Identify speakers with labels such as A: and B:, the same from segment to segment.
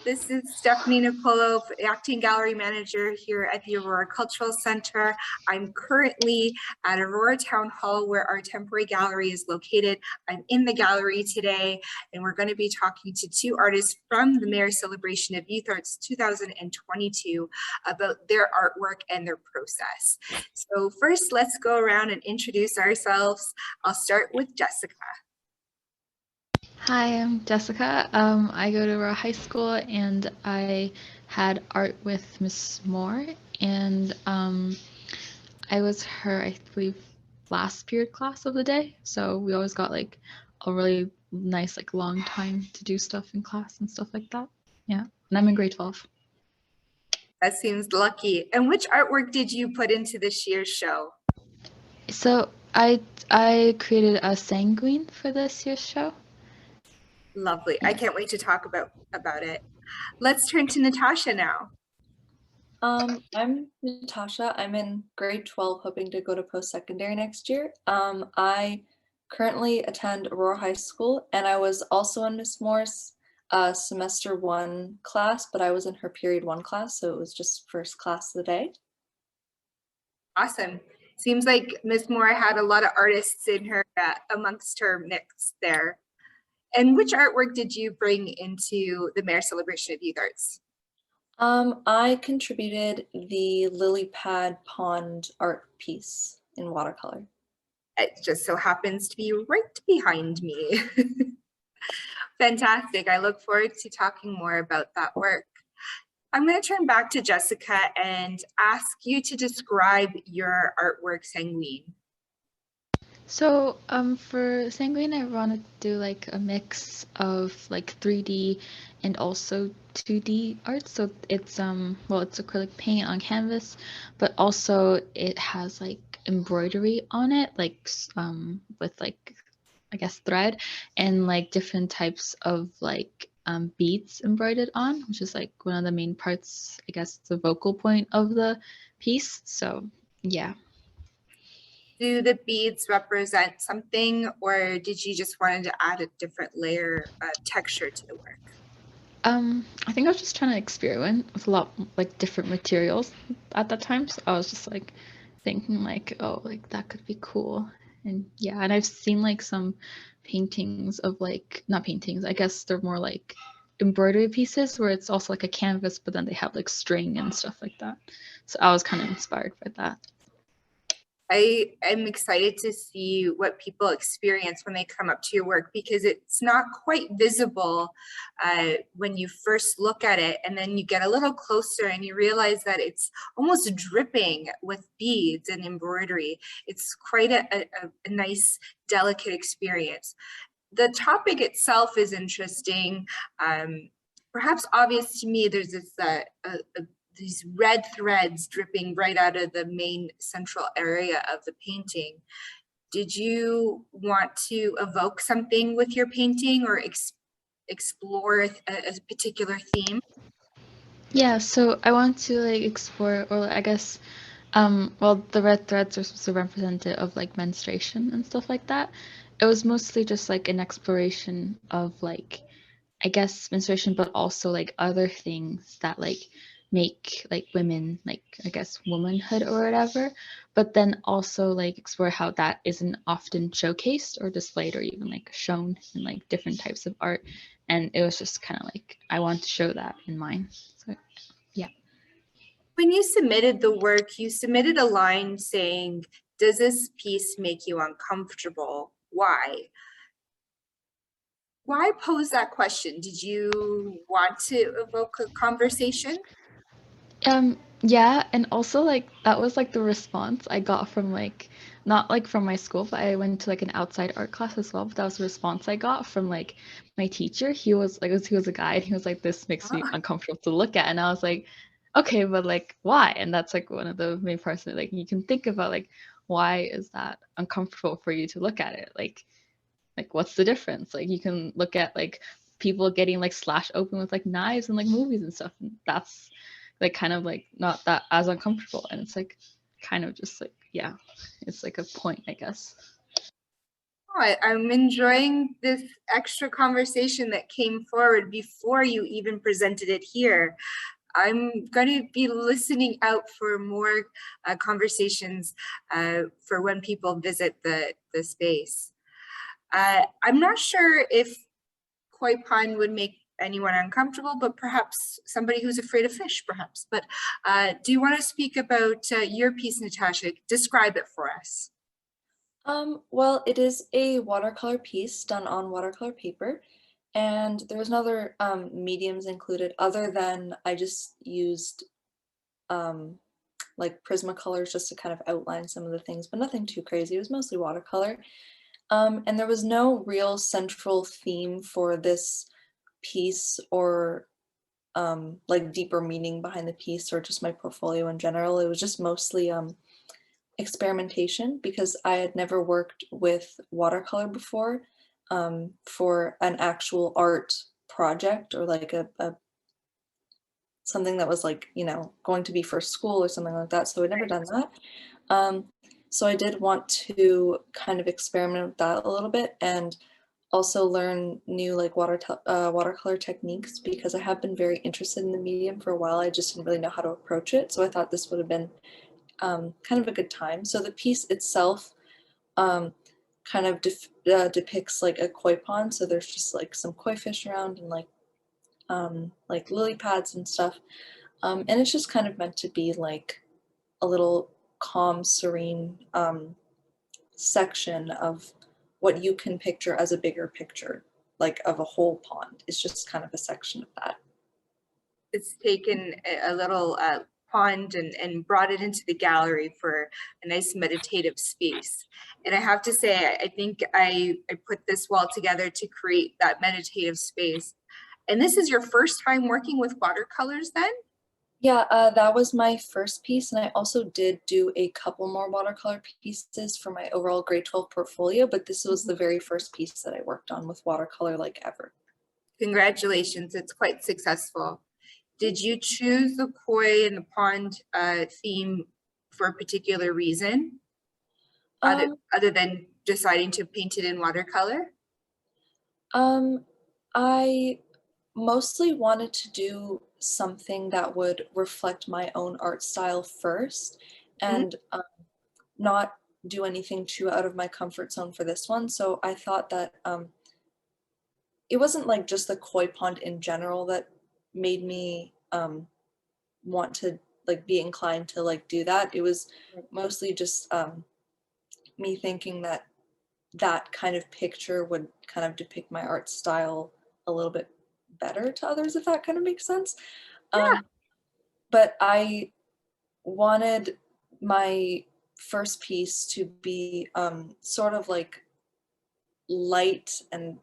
A: This is Stephanie Nicolo, Acting Gallery Manager here at the Aurora Cultural Center. I'm currently at Aurora Town Hall where our temporary gallery is located. I'm in the gallery today and we're going to be talking to two artists from the Mayor's Celebration of Youth Arts 2022 about their artwork and their process. So first, let's go around and introduce ourselves. I'll start with Jessica.
B: Hi, I'm Jessica. I go to Aurora High School and I had art with Miss Moore, and I was her, I believe, last period class of the day. So we always got like a really nice, like long time to do stuff in class and stuff like that. Yeah, and I'm in grade 12.
A: That seems lucky. And which artwork did you put into this year's show?
B: So I created a sanguine for this year's show.
A: Lovely. I can't wait to talk about it. Let's turn to Natasha now.
C: I'm Natasha. I'm in grade 12, hoping to go to post-secondary next year. I currently attend Aurora High School, and I was also in Miss Moore's semester 1 class, but I was in her period 1 class, so it was just first class of the day.
A: Awesome. Seems like Miss Moore had a lot of artists in her amongst her mix there. And which artwork did you bring into the Mayor's Celebration of Youth Arts?
C: I contributed the lily pad pond art piece in watercolor.
A: It just so happens to be right behind me. Fantastic. I look forward to talking more about that work. I'm going to turn back to Jessica and ask you to describe your artwork, Sanguine.
B: So for sanguine, I want to do like a mix of like 3D and also 2D art. So it's well, it's acrylic paint on canvas, but also it has like embroidery on it, like with like, I guess, thread and like different types of like beads embroidered on, which is like one of the main parts, I guess, the focal point of the piece. So yeah.
A: Do the beads represent something, or did you just wanted to add a different layer of texture to the work?
B: I think I was just trying to experiment with a lot like different materials at that time. So I was just like thinking like, oh, like that could be cool. And yeah, and I've seen like some paintings of like, not paintings, I guess they're more like embroidery pieces where it's also like a canvas, but then they have like string and stuff like that. So I was kind of inspired by that.
A: I am excited to see what people experience when they come up to your work, because it's not quite visible when you first look at it, and then you get a little closer and you realize that it's almost dripping with beads and embroidery. It's quite a nice, delicate experience. The topic itself is interesting. Perhaps obvious to me, there's this these red threads dripping right out of the main central area of the painting. Did you want to evoke something with your painting or explore a particular theme?
B: Yeah, so I want to like explore, or I guess, well, the red threads are supposed to represent it of like menstruation and stuff like that. It was mostly just like an exploration of like, I guess, menstruation, but also like other things that like make like women, like I guess womanhood or whatever, but then also like explore how that isn't often showcased or displayed or even like shown in like different types of art. And it was just kind of like, I want to show that in mine. So yeah.
A: When you submitted the work, you submitted a line saying, does this piece make you uncomfortable? Why? Why pose that question? Did you want to evoke a conversation?
B: Yeah, and also like that was like the response I got from like, not like from my school, but I went to like an outside art class as well, but that was the response I got from like my teacher. He was like, he was a guy and he was like, this makes me uncomfortable to look at. And I was like, okay, but like why? And that's like one of the main parts that like you can think about, like, why is that uncomfortable for you to look at it? Like what's the difference? Like you can look at like people getting like slashed open with like knives and like movies and stuff, and that's like kind of like not that as uncomfortable. And it's like kind of just like, yeah, it's like a point, I guess.
A: I'm enjoying this extra conversation that came forward before you even presented it here. I'm going to be listening out for more conversations for when people visit the space. I'm not sure if koi pond would make anyone uncomfortable, but perhaps somebody who's afraid of fish, perhaps. But do you want to speak about your piece, Natasha? Describe it for us.
C: Well, it is a watercolor piece done on watercolor paper, and there was no other mediums included other than I just used like Prismacolors just to kind of outline some of the things, but nothing too crazy. It was mostly watercolor. And there was no real central theme for this piece or like deeper meaning behind the piece or just my portfolio in general. It was just mostly experimentation because I had never worked with watercolor before for an actual art project or like a something that was like, you know, going to be for school or something like that. So I'd never done that. So I did want to kind of experiment with that a little bit and also learn new like watercolor techniques because I have been very interested in the medium for a while. I just didn't really know how to approach it. So I thought this would have been kind of a good time. So the piece itself kind of depicts like a koi pond. So there's just like some koi fish around and like lily pads and stuff. And it's just kind of meant to be like a little calm, serene section of what you can picture as a bigger picture, like of a whole pond. It's just kind of a section of that.
A: It's taken a little pond and brought it into the gallery for a nice meditative space. And I have to say, I think I put this wall together to create that meditative space. And this is your first time working with watercolors then?
C: Yeah, that was my first piece, and I also did do a couple more watercolor pieces for my overall grade 12 portfolio, but this was the very first piece that I worked on with watercolor like ever.
A: Congratulations, it's quite successful. Did you choose the koi and the pond theme for a particular reason, other than deciding to paint it in watercolor?
C: I mostly wanted to do something that would reflect my own art style first and not do anything too out of my comfort zone for this one. So I thought that it wasn't like just the koi pond in general that made me want to like be inclined to like do that. It was mostly just me thinking that that kind of picture would kind of depict my art style a little bit better to others, if that kind of makes sense.
A: Yeah.
C: But I wanted my first piece to be sort of like light and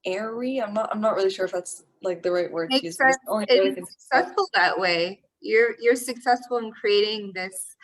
C: airy. I'm not really sure if that's like the right word to use.
A: Makes sense. It's successful that way. You're successful in creating this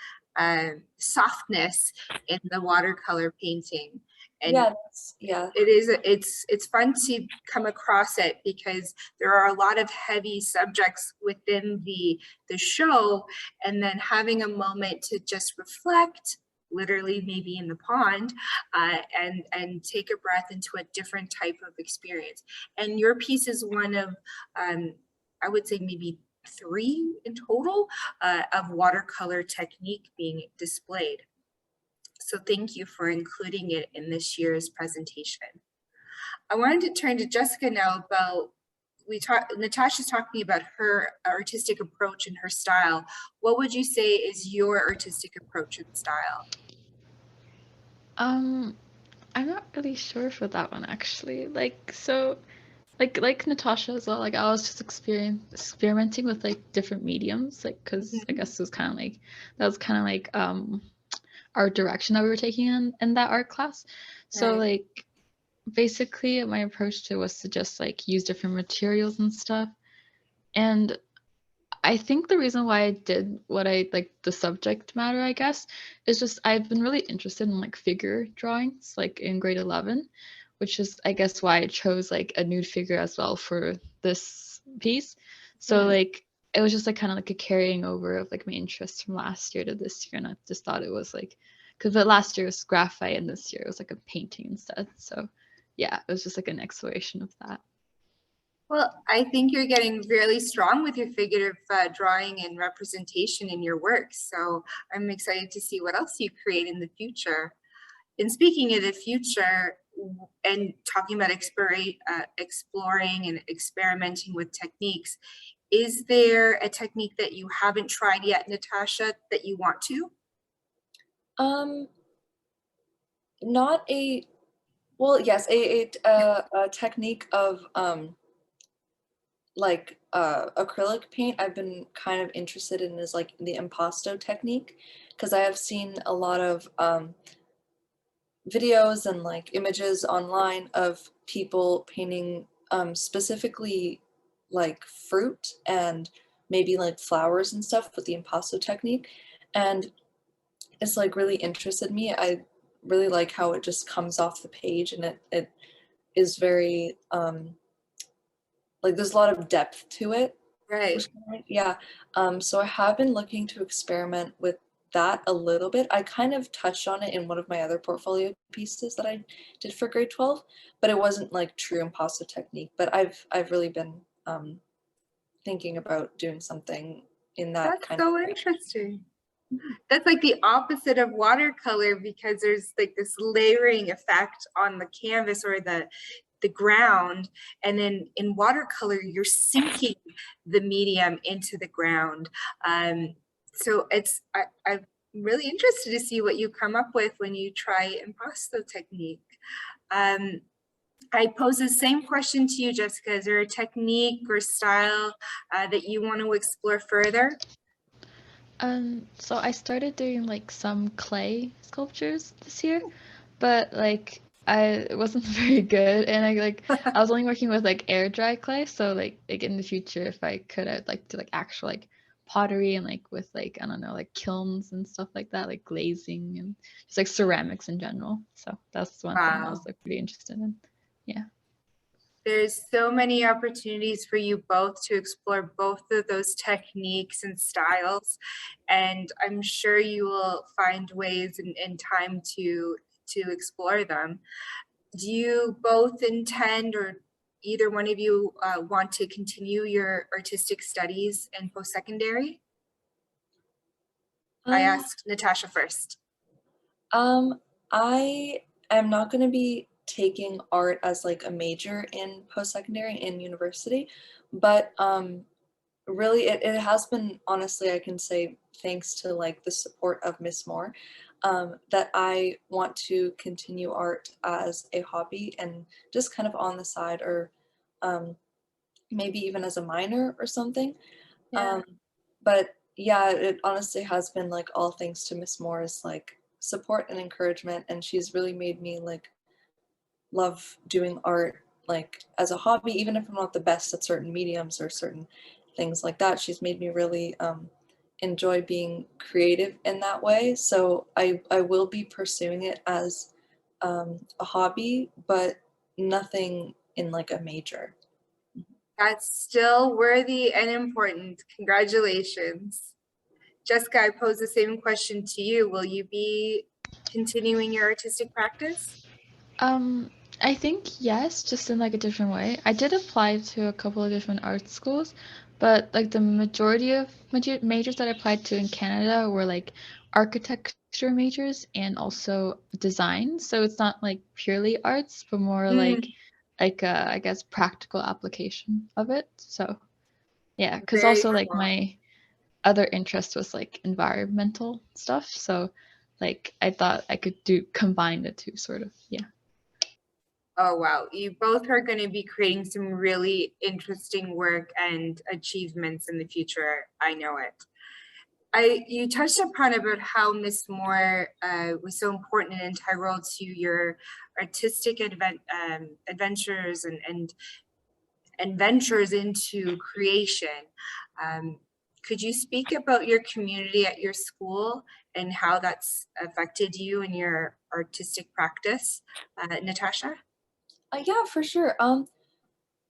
A: softness in the watercolor painting. And
C: yeah,
A: it's fun to come across it because there are a lot of heavy subjects within the show, and then having a moment to just reflect, literally maybe in the pond, and take a breath into a different type of experience. And your piece is one of I would say maybe 3 in total of watercolor technique being displayed. So thank you for including it in this year's presentation. I wanted to turn to Jessica now about, Natasha's talking about her artistic approach and her style. What would you say is your artistic approach and style?
B: I'm not really sure for that one actually. Like Natasha as well, like I was just experimenting with like different mediums, like because I guess it was kind of like that was kind of like our direction that we were taking in that art class. So like basically my approach to it was to just like use different materials and stuff. And I think the reason why I did what I like the subject matter, I guess, is just I've been really interested in like figure drawings like in grade 11, which is I guess why I chose like a nude figure as well for this piece. So like it was just like kind of like a carrying over of like my interests from last year to this year, and I just thought it was like because the last year was graphite and this year it was like a painting instead. So yeah, it was just like an exploration of that.
A: Well, I think you're getting really strong with your figurative drawing and representation in your work. So I'm excited to see what else you create in the future. And speaking of the future and talking about exploring and experimenting with techniques, is there a technique that you haven't tried yet, Natasha, that you want to?
C: Not a, well, yes, a technique of like acrylic paint I've been kind of interested in is like the impasto technique, because I have seen a lot of videos and like images online of people painting specifically like fruit and maybe like flowers and stuff with the impasto technique, and it's like really interested me. I really like how it just comes off the page, and it is very like there's a lot of depth to it.
A: Right.
C: Yeah. So I have been looking to experiment with that a little bit. I kind of touched on it in one of my other portfolio pieces that I did for grade 12, but it wasn't like true impasto technique. But I've really been thinking about doing something in that
A: That's
C: kind
A: so
C: of way.
A: interesting. That's like the opposite of watercolor, because there's like this layering effect on the canvas or the ground, and then in watercolor you're sinking the medium into the ground. So I'm really interested to see what you come up with when you try impasto technique. I pose the same question to you, Jessica. Is there a technique or style that you want to explore further?
B: So I started doing like some clay sculptures this year, but like it wasn't very good, and I was only working with like air dry clay. So like in the future, if I could, I'd like to like actual like pottery and like with like I don't know like kilns and stuff like that, like glazing and just like ceramics in general. So that's one thing I was like pretty interested in. Yeah.
A: There's so many opportunities for you both to explore both of those techniques and styles, and I'm sure you will find ways and time to explore them. Do you both intend, or either one of you want to continue your artistic studies in post-secondary? I asked Natasha first.
C: I am not going to be taking art as like a major in post-secondary in university, but really it has been, honestly, I can say thanks to like the support of Miss Moore, that I want to continue art as a hobby and just kind of on the side, or maybe even as a minor or something.
A: Yeah.
C: But yeah, it honestly has been like all thanks to Miss Moore's like support and encouragement, and she's really made me like love doing art like as a hobby, even if I'm not the best at certain mediums or certain things like that. She's made me really enjoy being creative in that way. So I will be pursuing it as a hobby, but nothing in like a major.
A: That's still worthy and important. Congratulations. Jessica, I pose the same question to you. Will you be continuing your artistic practice?
B: I think yes, just in like a different way. I did apply to a couple of different art schools, but like the majority of majors that I applied to in Canada were like architecture majors and also design. So it's not like purely arts, but more like I guess practical application of it. So yeah, because
A: Very
B: also like
A: cool.
B: my other interest was like environmental stuff. So like I thought I could combine the two sort of. Yeah.
A: Oh, wow. You both are going to be creating some really interesting work and achievements in the future. I know it. You touched upon about how Miss Moore was so important and integral to your artistic adventures and ventures into creation. Could you speak about your community at your school and how that's affected you in your artistic practice, Natasha?
C: Yeah, for sure.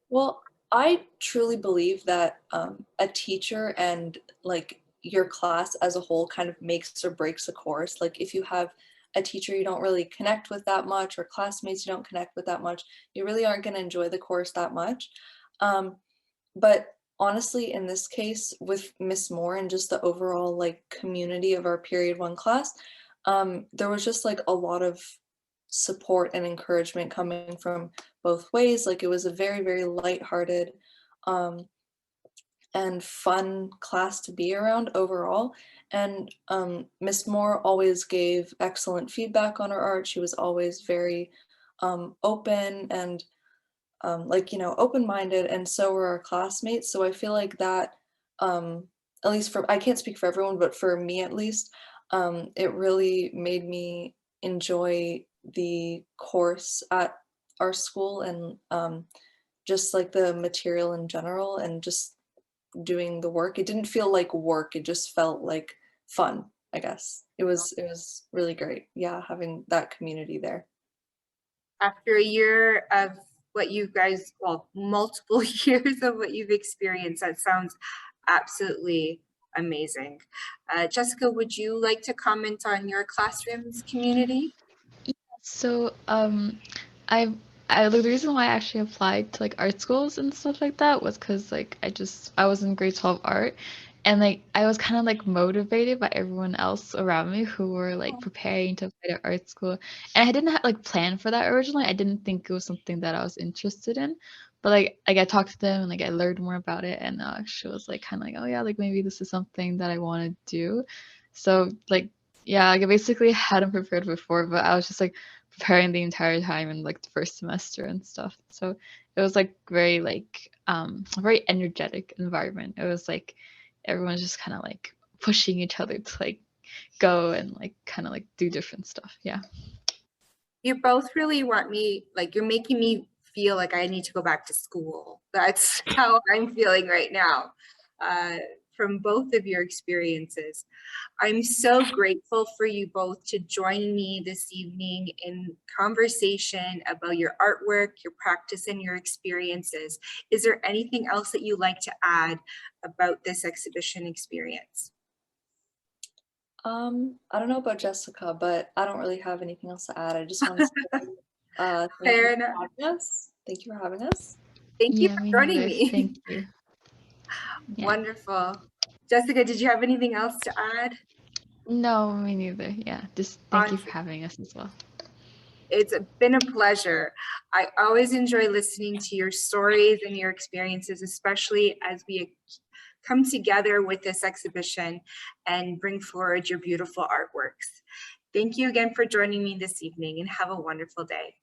C: Well, I truly believe that a teacher and like your class as a whole kind of makes or breaks a course. Like if you have a teacher you don't really connect with that much, or classmates you don't connect with that much, you really aren't going to enjoy the course that much. But honestly, in this case with Miss Moore and just the overall like community of our period 1 class, there was just like a lot of support and encouragement coming from both ways. Like it was a very, very lighthearted and fun class to be around overall. And Miss Moore always gave excellent feedback on her art. She was always very open and like, you know, open-minded, and so were our classmates. So I feel like that, at least for, I can't speak for everyone, but for me at least, it really made me enjoy the course at our school, and just like the material in general, and just doing the work. It didn't feel like work, it just felt like fun, I guess. It was really great. Yeah, having that community there.
A: After a year of what you guys, well, multiple years of what you've experienced, that sounds absolutely amazing. Jessica, would you like to comment on your classroom's community?
B: So I the reason why I actually applied to like art schools and stuff like that was because like I was in grade 12 art, and like I was kind of like motivated by everyone else around me who were like preparing to apply to art school, and I didn't have like plan for that originally. I didn't think it was something that I was interested in, but like I talked to them and like I learned more about it, and she was like kind of like, oh yeah, like maybe this is something that I want to do. So like yeah, like I basically hadn't prepared before, but I was just like preparing the entire time in like the first semester and stuff. So it was like very like a very energetic environment. It was like everyone's just kind of like pushing each other to like go and like kind of like do different stuff. Yeah.
A: You both really want me, like you're making me feel like I need to go back to school. That's how I'm feeling right now, from both of your experiences. I'm so grateful for you both to join me this evening in conversation about your artwork, your practice, and your experiences. Is there anything else that you'd like to add about this exhibition experience?
C: I don't know about Jessica, but I don't really have anything else to add. I just want to say thank
A: Fair
C: you
A: enough.
C: for having us. Thank you for having us.
A: Thank you
B: Yeah,
A: for
B: me
A: joining
B: neither.
A: me.
B: Thank you. Yeah.
A: Wonderful. Jessica, did you have anything else to add?
B: No, me neither. Yeah. Just thank you for
A: Awesome.
B: having us as well.
A: It's been a pleasure. I always enjoy listening to your stories and your experiences, especially as we come together with this exhibition and bring forward your beautiful artworks. Thank you again for joining me this evening, and have a wonderful day.